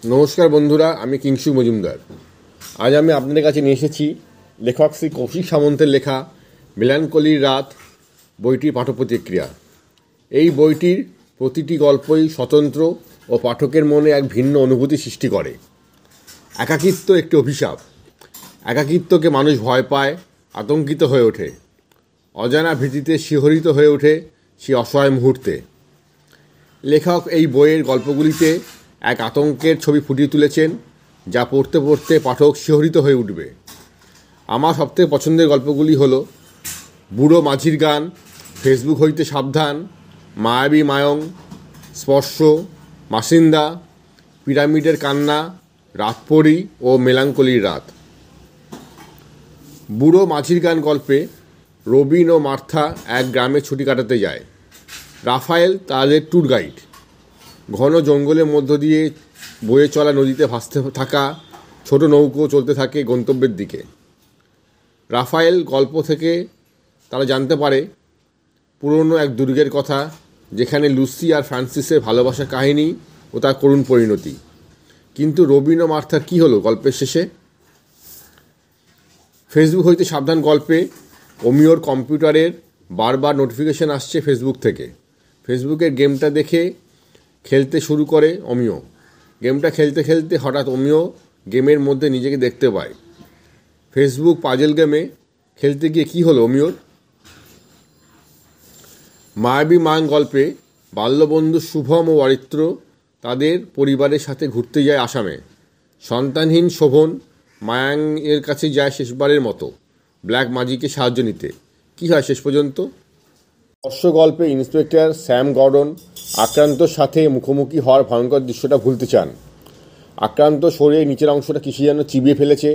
নমস্কার বন্ধুরা, আমি কিংসু মজুমদার। আজ আমি আপনাদের কাছে নিয়ে এসেছি লেখক শ্রী কৌশিক সামন্তের লেখা মেলানকলির রাত বইটির পাঠপ্রতিক্রিয়া। এই বইটির প্রতিটি গল্পই স্বতন্ত্র ও পাঠকের মনে এক ভিন্ন অনুভূতি সৃষ্টি করে। একাকিত্ব একটি অভিশাপ। একাকিত্বকে মানুষ ভয় পায়, আতঙ্কিত হয়ে ওঠে, অজানা ভীতিতে শিহরিত হয়ে ওঠে সে অসহায় মুহূর্তে। লেখক এই বইয়ের গল্পগুলিতে এক আতঙ্কের ছবি ফুটিয়ে তুলেছেন, যা পড়তে পড়তে পাঠক শিহরিত হয়ে উঠবে। আমার সবথেকে পছন্দের গল্পগুলি হল বুড়ো মাঝির গান, ফেসবুক হইতে সাবধান, মায়াবী মায়ং, স্পর্শ, মাসিন্দা, পিরামিডের কান্না, রাতপরি ও মেলানকলির রাত। বুড়ো মাঝির গান গল্পে রবিন ও মার্থা এক গ্রামে ছুটি কাটাতে যায়। রাফায়েল তাদের ট্যুর গাইড। ঘন জঙ্গলের মধ্য দিয়ে বয়ে চলা নদীতে ভাসতে থাকা ছোট নৌকো চলতে থাকে গন্তব্যের দিকে। রাফায়েল গল্প থেকে তারা জানতে পারে পুরনো এক দুর্গের কথা, যেখানে লুসি আর ফ্রান্সিসের ভালোবাসার কাহিনী ও তার করুণ পরিণতি। কিন্তু রবিন ও মার্থার কী হলো গল্পের শেষে? ফেসবুক হইতে সাবধান গল্পে অমিয়র কম্পিউটারের বারবার নোটিফিকেশন আসছে ফেসবুক থেকে। ফেসবুকের গেমটা দেখে খেলতে শুরু করে অমিয়। গেমটা খেলতে খেলতে হঠাৎ অমিয় গেমের মধ্যে নিজেকে দেখতে পায়। ফেসবুক পাজেল গেমে খেলতে গিয়ে কী হলো অমিয়র? মায়াবী মাং গল্পে বাল্যবন্ধু শুভম ও অরিত্র তাদের পরিবারের সাথে ঘুরতে যায় আসামে। সন্তানহীন শোভন মায়াং এর কাছে যায় শেষবারের মতো ব্ল্যাক ম্যাজিকের সাহায্য নিতে। কী হয় শেষ পর্যন্ত? স্পর্শ গল্পে ইন্সপেক্টর স্যাম গর্ডন আক্রান্তর সাথে মুখোমুখি হওয়ার ভয়ঙ্কর দৃশ্যটা ভুলতে চান। আক্রান্ত শরীরের নিচের অংশটা কিসে যেন চিবিয়ে ফেলেছে।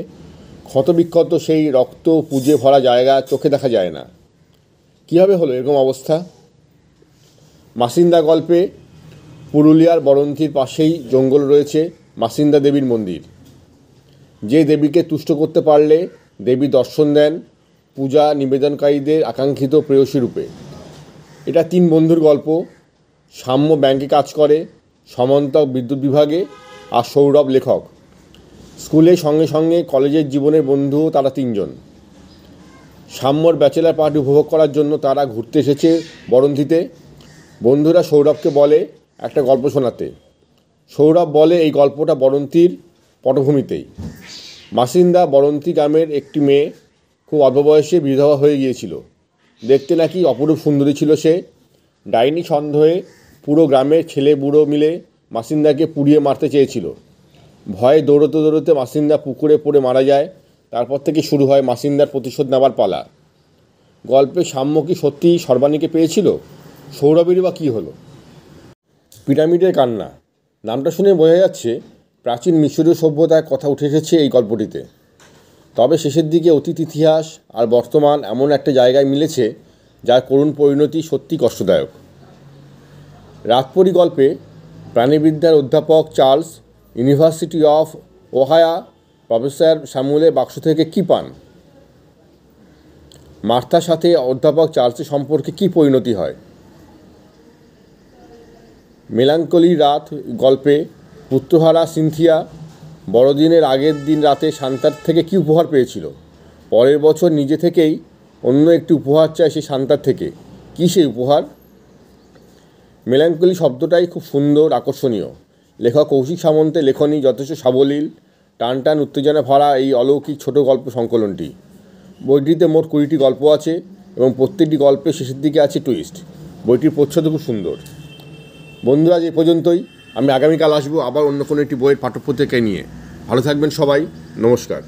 ক্ষতবিক্ষত সেই রক্ত পুজে ভরা জায়গা চোখে দেখা যায় না। কীভাবে হলো এরকম অবস্থা? মাসিন্দা গল্পে পুরুলিয়ার বরন্তির পাশেই জঙ্গল রয়েছে মাসিন্দা দেবীর মন্দির। যে দেবীকে তুষ্ট করতে পারলে দেবী দর্শন দেন পূজা নিবেদনকারীদের আকাঙ্ক্ষিত প্রেয়সী রূপে। এটা 3 বন্ধুর গল্প। সাম্য ব্যাংকে কাজ করে, সমন্তক বিদ্যুৎ বিভাগে, আর সৌরভ লেখক। স্কুলের সঙ্গে সঙ্গে কলেজের জীবনের বন্ধুও তারা 3 জন। সাম্যর ব্যাচেলার পার্টি উপভোগ করার জন্য তারা ঘুরতে এসেছে বরন্তিতে। বন্ধুরা সৌরভকে বলে একটা গল্প শোনাতে। সৌরভ বলে এই গল্পটা বরন্তির পটভূমিতেই। মাসিন্দা বরন্তি গ্রামের একটি মেয়ে, খুব অল্প বয়সে বিধবা হয়ে গিয়েছিল। দেখতে নাকি অপরূপ সুন্দরী ছিল সে। ডাইনি সন্দেহে পুরো গ্রামের ছেলে বুড়ো মিলে মাসিন্দাকে পুড়িয়ে মারতে চেয়েছিল। ভয়ে দৌড়তে দৌড়তে মাসিন্দা পুকুরে পড়ে মারা যায়। তারপর থেকে শুরু হয় মাসিন্দার প্রতিশোধ নেওয়ার পালা। গল্পে সাম্য কি সত্যিই সর্বাণীকে পেয়েছিল? সৌরভেরই বা কী হলো? পিরামিডের কান্না নামটা শুনে বোঝা যাচ্ছে প্রাচীন মিশরীয় সভ্যতার কথা উঠে এসেছে এই গল্পটিতে। তবে শেষের দিকে অতীত, ইতিহাস আর বর্তমান এমন একটা জায়গায় মিলেছে যার করুণ পরিণতি সত্যি কষ্টদায়ক। রাতপরি গল্পে প্রাণীবিদ্যার অধ্যাপক Charles University of Ohio professor স্যামুয়েলের বাক্স থেকে কী পান? মার্থার সাথে অধ্যাপক চার্লসের সম্পর্কে কী পরিণতি হয়? মেলানকলির রাত গল্পে পুত্রহারা সিনথিয়া বড়দিনের আগের দিন রাতে শান্তার থেকে কী উপহার পেয়েছিল? পরের বছর নিজে থেকেই অন্য একটি উপহার চায় সে শান্তার থেকে। কী সেই উপহার? মেলানকলি শব্দটাই খুব সুন্দর, আকর্ষণীয়। লেখক কৌশিক সামন্তের লেখনী যথেষ্ট সাবলীল, টানটান উত্তেজনা ভরা এই অলৌকিক ছোট গল্প সংকলনটি। বইটিতে মোট 20টি গল্প আছে এবং প্রত্যেকটি গল্পের শেষের দিকে আছে টুইস্ট। বইটির প্রচ্ছদ খুব সুন্দর। বন্ধুরা, আজ এই পর্যন্তই। আমি আগামীকাল আসবো আবার অন্য কোনো একটি বইয়ের পাঠ্যপুস্তক নিয়ে। ভালো থাকবেন সবাই। নমস্কার।